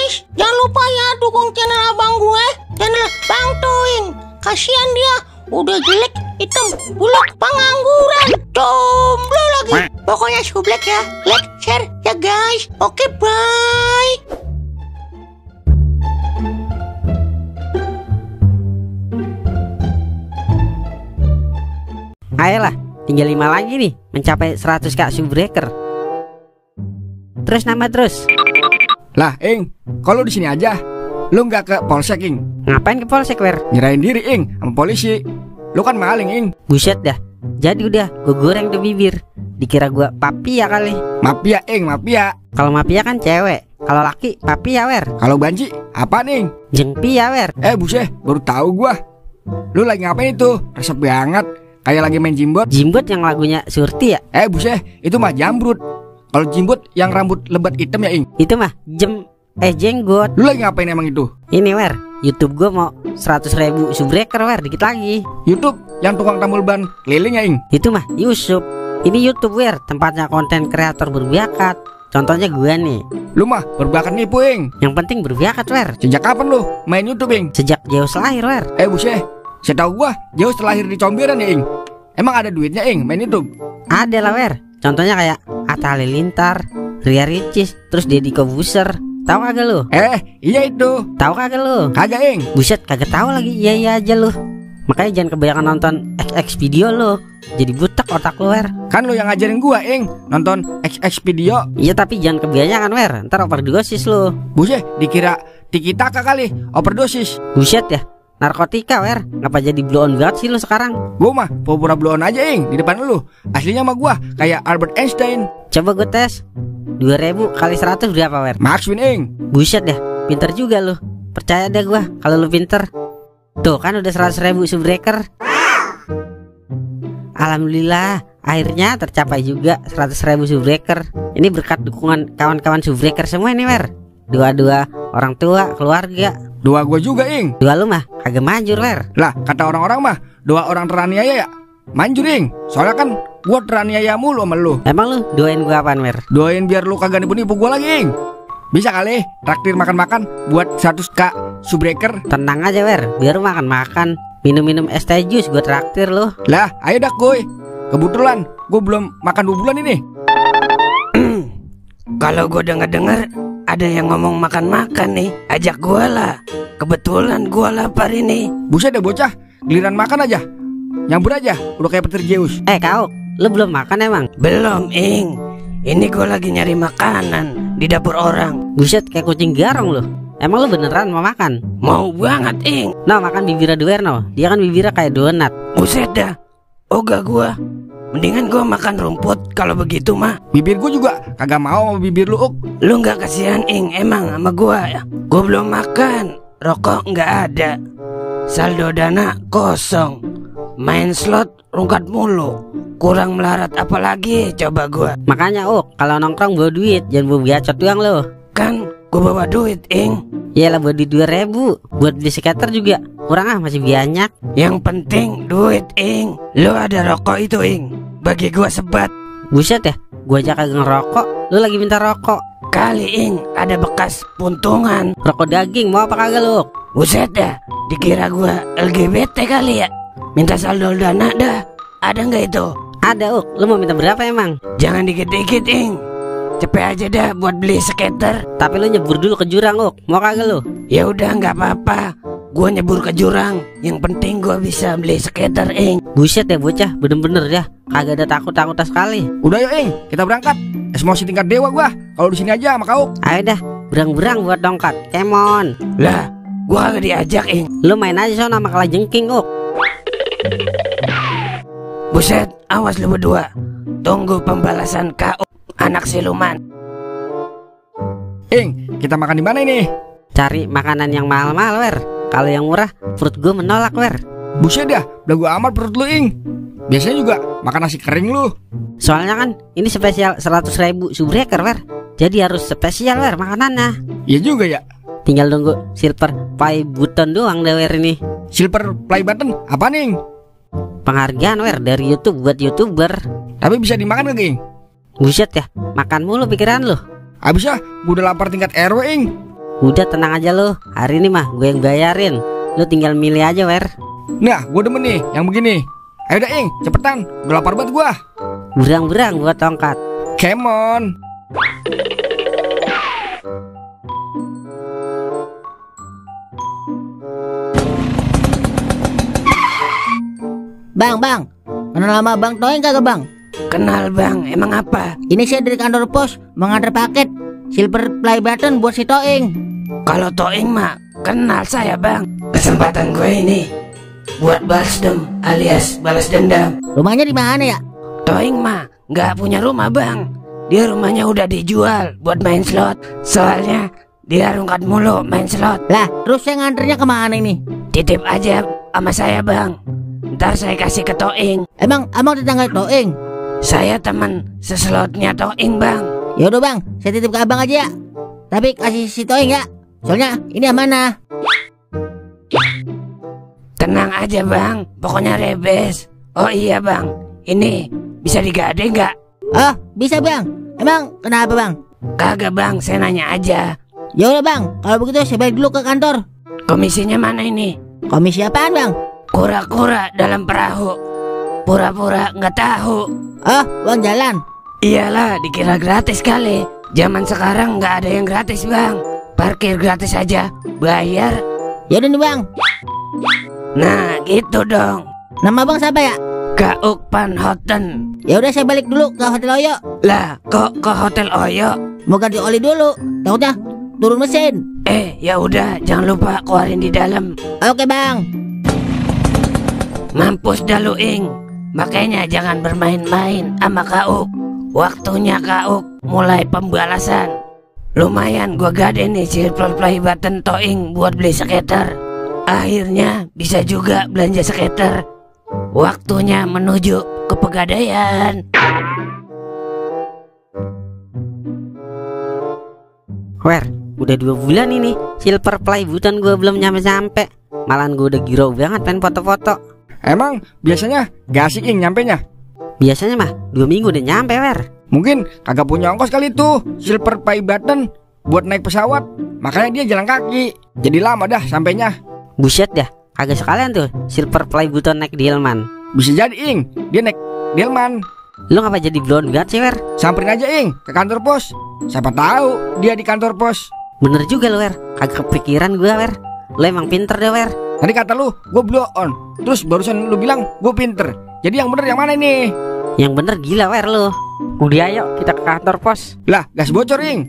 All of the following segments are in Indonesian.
guys, jangan lupa ya dukung channel abang gue, channel Bang Toing. Kasihan dia, udah jelek, hitam, buluk, pengangguran, jomblo lagi. Pokoknya sublek ya, like, share ya guys. Oke, bye. Ayolah, tinggal 5 lagi nih mencapai 100k subbreaker. Terus nambah terus. Lah, Ing, kalau di sini aja, lu nggak ke polsek, Ing? Ngapain ke polsek, Wer? Nyerahin diri, Ing, sama polisi. Lu kan maling, Ing. Buset dah. Jadi udah, gue goreng tuh bibir. Dikira gue papia kali. Mafia, Ing, mafia. Kalau mafia kan cewek, kalau laki papia, Wer. Kalau banci, apa, Ing? Jengpia, Wer. Buset, baru tahu gua. Lu lagi ngapain itu? Resep banget. Kayak lagi main jimbot. Jimbot yang lagunya Surti ya? Buset, itu mah jambrut. Kalau jimbot yang rambut lebat hitam ya, Ing. Itu mah jenggot. Lu lagi ngapain emang itu? Ini, Wer, YouTube gue mau 100.000 subbreaker, Wer, dikit lagi. YouTube yang tukang tambal ban keliling ya, Ing. Itu mah Yusuf. Ini YouTube, Wer, tempatnya konten kreator berbakat. Contohnya gue nih. Lu mah berbakat nipu, Ing. Yang penting berbakat, Wer. Sejak kapan lu main YouTube, Ing? Sejak jauh lahir, Wer. Buset, saya tahu gua jauh setelah lahir di Comberan ya, Ing. Emang ada duitnya, Ing, main YouTube? Ada lah, Wer. Contohnya kayak Atta Halilintar, Ria Ricis, terus Deddy Kobuser. Tahu kagak lu? Iya itu. Tahu kagak lu? Kagak, Ing. Buset, kagak tahu lagi. Iya aja lu. Makanya jangan kebanyakan nonton XX video lu. Jadi butek otak lu, Wer. Kan lu yang ngajarin gua, Ing, nonton XX video. Iya, tapi jangan kebanyakan, Wer. Ntar overdosis lu. Buset, dikira tiki taka kali, overdosis. Buset ya. Narkotika, Wer. Ngapa jadi blow on banget sih lu sekarang? Gua mah pura-pura blow on aja, Ing, di depan lu. Aslinya mah gua kayak Albert Einstein. Coba gue tes. 2000 kali 100 berapa, Wer? Max win, Ing. Buset dah, pinter juga lu. Percaya deh gua kalau lu pinter. Tuh kan udah 100.000 subbreaker. Alhamdulillah, akhirnya tercapai juga 100.000 subbreaker. Ini berkat dukungan kawan-kawan subbreaker semua ini, Wer. Dua orang tua, keluarga. Doa gua juga, Ing. Doa lu mah kagak manjur, Wer. Lah, kata orang-orang mah doa orang teraniaya ya manjur, Ing. Soalnya kan gua teraniaya mulu sama lu. Emang lu doain gua apaan, Wer? Doain biar lu kagak nipu-nipu gua lagi, Ing. Bisa kali traktir makan-makan buat 100k subbreaker. Tenang aja, Wer. Biar lu makan-makan, minum-minum es teh jus, gua traktir lu. Lah, ayo dah, kuy. Kebetulan gua belum makan 2 bulan ini. Kalau gua denger-denger ada yang ngomong makan-makan nih, ajak gua lah. Kebetulan gua lapar ini. Buset deh bocah, giliran makan aja nyambur aja, udah kayak petir Zeus. Kau, lu belum makan emang? Belum, Ing. Ini gua lagi nyari makanan di dapur orang. Buset, kayak kucing garong lu. Emang lu beneran mau makan? Mau banget, Ing. No, makan bibirnya Duer, no. Dia kan bibirnya kayak donat. Buset dah, ogah gua. Mendingan gua makan rumput kalau begitu mah. Bibir gua juga kagak mau sama bibir lu, Uk. Lu nggak kasihan, Ing, emang sama gua ya? Gua belum makan, rokok nggak ada, saldo dana kosong, main slot rungkat mulu, kurang melarat apalagi coba gua. Makanya, kalau nongkrong bawa duit, jangan bawa gacot doang lo. Kan gua bawa duit, Ing. Yalah, bawa duit 2.000 buat beli skater juga kurang masih banyak. Yang penting duit, Ing. Lu ada rokok itu, Ing, bagi gua sebat. Buset ya, gua aja kagak ngerokok, lu lagi minta rokok. Kali, Ing, ada bekas puntungan. Rokok daging mau apa kagak lu? Buset dah, dikira gua LGBT kali ya. Minta saldo dana dah, ada nggak itu? Ada, lu mau minta berapa emang? Jangan dikit-dikit, Ing. Cepet aja dah buat beli skater. Tapi lu nyebur dulu ke jurang, mau kagak lu? Ya udah, nggak apa-apa. Gua nyebur ke jurang. Yang penting gua bisa beli skater, Ing. Buset ya bocah, bener-bener ya. Kagak ada takut-takut sekali. Udah yuk, Ing, kita berangkat. Emosi tingkat dewa gua. Kalau di sini aja sama kau. Ayo dah, berang-berang buat dongkat. Kemon. Lah, gua kagak diajak, Ing. Lu main aja sono sama kalajengking, Buset, awas lu berdua. Tunggu pembalasan KO anak siluman. Ing, kita makan di mana ini? Cari makanan yang mahal-mahal, Wer. Kalau yang murah, perut gue menolak, Wer. Buset dah, belagu amat perut lu, Ing. Biasanya juga makan nasi kering lu. Soalnya kan ini spesial 100.000 subbreaker, Wer. Jadi harus spesial, Wer, makanannya. Iya juga ya. Tinggal nunggu silver play button doang deh, Wer, ini. Silver play button apa, Ing? Penghargaan, Wer, dari YouTube buat YouTuber. Tapi bisa dimakan gak, Ing? Buset ya, makan mulu pikiran lu. Abisnya gue udah lapar tingkat RW, Ing. Udah tenang aja lo, hari ini mah gue yang bayarin. Lo tinggal milih aja, Wer. Nah, gue demen nih yang begini. Ayo dah, Ing, cepetan. Udah lapar banget gua. Berang-berang buat tongkat. Come on. Bang, kenal sama Bang Toing kagak bang? Kenal bang, emang apa? Ini saya dari kantor pos mau nganter paket silver play button buat si Toing. Kalau Toing mah kenal saya bang. Kesempatan gue ini buat balas dendam alias balas dendam. Rumahnya di mana ya? Toing mah nggak punya rumah bang. Dia rumahnya udah dijual buat main slot. Soalnya dia rungkat mulu main slot. Lah, terus saya nganternya kemana ini? Titip aja sama saya bang. Ntar saya kasih ke Toing. Emang tetangga Toing? Saya teman seslotnya Toing bang. Ya udah bang, saya titip ke abang aja ya. Tapi kasih si Toing ya. Soalnya ini amanah. Tenang aja bang, pokoknya rebes. Oh iya bang, ini bisa digade nggak? Oh, bisa bang. Emang kenapa bang? Kagak bang, saya nanya aja. Ya udah bang, kalau begitu saya balik dulu ke kantor. Komisinya mana ini? Komisi apaan bang? Kura-kura dalam perahu, pura-pura nggak tahu. Oh, uang jalan. Iyalah, dikira gratis kali. Zaman sekarang nggak ada yang gratis bang. Parkir gratis aja, bayar. Ya udah nih bang. Nah gitu dong. Nama bang siapa ya? Kak Ukpan Hoten. Ya udah saya balik dulu ke Hotel Oyo. Lah kok ke Hotel Oyo? Mau ganti oli dulu. Takutnya turun mesin. Ya udah, jangan lupa keluarin di dalam. Oke bang. Mampus dah lu Ing. Makanya jangan bermain-main sama Kak Uk. Waktunya Kak Uk mulai pembalasan. Lumayan gua gade nih silver play button Toing buat beli skater. Akhirnya bisa juga belanja skater. Waktunya menuju ke pegadaian. Wer, udah 2 bulan ini silver play button gue belum nyampe-nyampe. Malahan gue udah giro banget pengen foto-foto. Emang biasanya gak asik, Ing, nyampenya? Biasanya mah 2 minggu udah nyampe, Wer. Mungkin kagak punya ongkos kali tuh silver play button buat naik pesawat. Makanya dia jalan kaki. Jadi lama dah sampainya. Buset dah, kagak sekalian tuh silver play button naik Delman. Bisa jadi, Ing, dia naik Delman. Lu ngapa jadi blonde banget sih, Wer? Samperin aja, Ing, ke kantor pos. Siapa tahu dia di kantor pos. Bener juga lu, Wer. Kagak kepikiran gue, Wer. Lu emang pinter deh, Wer. Tadi kata lu gue blow on, terus barusan lu bilang gue pinter. Jadi yang bener yang mana nih? Yang bener gila, Wer, lu. Udah ayo kita ke kantor pos. Lah, gas bocor, Ing.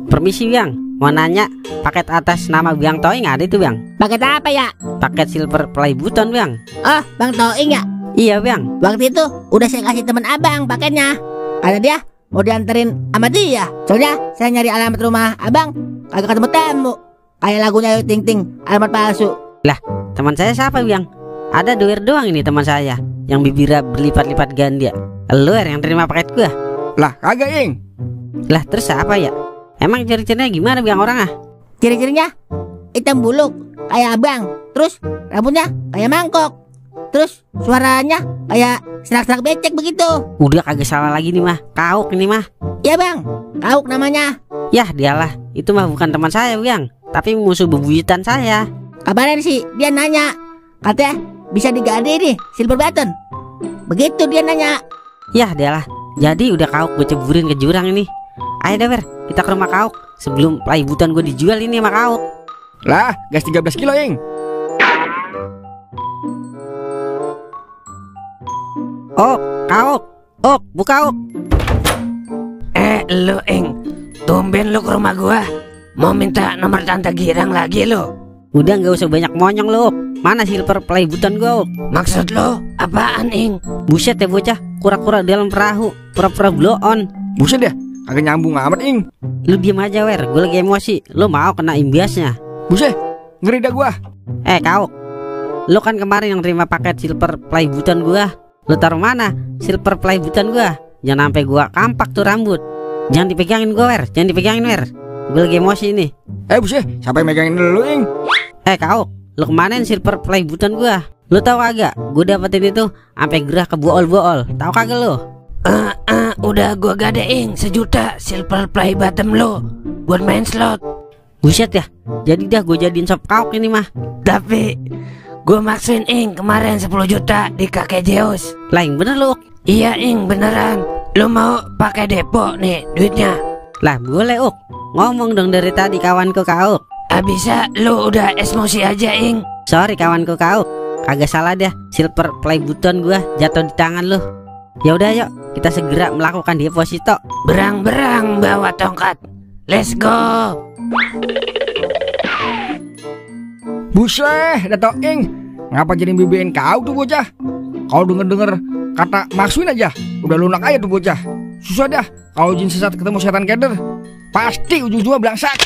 Permisi, Bang. Mau nanya, paket atas nama Bang Toing ada itu, Bang? Paket apa ya? Paket silver play button, Bang. Oh, Bang Toing ya? Iya, Bang. Waktu itu udah saya kasih teman abang paketnya. Kata dia mau dianterin sama dia. Soalnya saya nyari alamat rumah abang kagak ketemu. Kayak lagunya Ayu Ting Ting, alamat palsu. Lah, teman saya siapa, Bang? Ada doer doang ini teman saya yang bibirnya berlipat-lipat ganda. Lu yang terima paket gua. Lah, kagak, Ing. Lah, terus siapa ya? Emang ciri-cirinya gimana, Bang, orang ah? Ciri-cirinya hitam buluk kayak abang. Terus rambutnya kayak mangkok. Terus suaranya kayak serak-serak becek begitu. Udah kagak salah lagi nih mah. Kauk ini mah. Ya bang, Kauk namanya. Yah, dialah. Itu mah bukan teman saya, Bang, tapi musuh bebuyutan saya. Kabarnya sih dia nanya, katanya bisa digade nih silver button. Begitu dia nanya. Yah, dialah. Jadi udah Kauk gue ceburin ke jurang ini. Ayo dah, Ber, kita ke rumah Kauk sebelum play button gue dijual ini sama Kauk. Lah, gas 13 kilo, Ing. Oh, Kauk. Oh, buka, Kauk. Lu Ing, tumben lu ke rumah gua. Mau minta nomor tante Girang lagi lu? Udah nggak usah banyak monyong lu. Mana silver play button gue? Maksud lu apaan Ing? Buset ya bocah, kura-kura dalam perahu, pura-pura blow on. Buset ya, kagak nyambung amat, Ing. Lu diem aja, Wer, gue lagi emosi. Lu mau kena imbasnya. Buset, ngeri dah gua. Kauk, lu kan kemarin yang terima paket silver play button gua. Lu taruh mana silver play button gua? Jangan sampai gua kampak tuh rambut. Jangan dipegangin gua, Wer. Jangan dipegangin, Wer. Gue lagi emosi ini. Buset, siapa yang megangin dulu, Ing? Kauk, lu kemanain silver play button gua? Lu tahu kagak? Gue dapetin itu sampai gerah ke bool-bool. Tahu kagak lu? Udah gua gadein 1 juta silver play bottom lo buat main slot. Buset ya. Jadi dah gue jadiin sop kauk ini mah. Tapi gua maksuin ing kemarin 10 juta di kakek Zeus. Lah yang bener lu. Iya ing beneran. Lu mau pakai depo nih duitnya? Lah boleh Uk. Ngomong dong dari tadi kawanku Kauk. Bisa lu udah emosi aja ing. Sorry kawanku Kauk. Kagak salah dah. Silver play button gua jatuh di tangan lu. Ya udah yuk, kita segera melakukan deposito. Berang-berang bawa tongkat. Let's go. Buset, Dato Ing. Ngapa jadi BBN kau tuh bocah? Kalau denger-denger kata maksuin aja, udah lunak aja tuh bocah. Susah dah kalau jin sesat ketemu setan keder. Pasti ujung-ujungnya belangsak.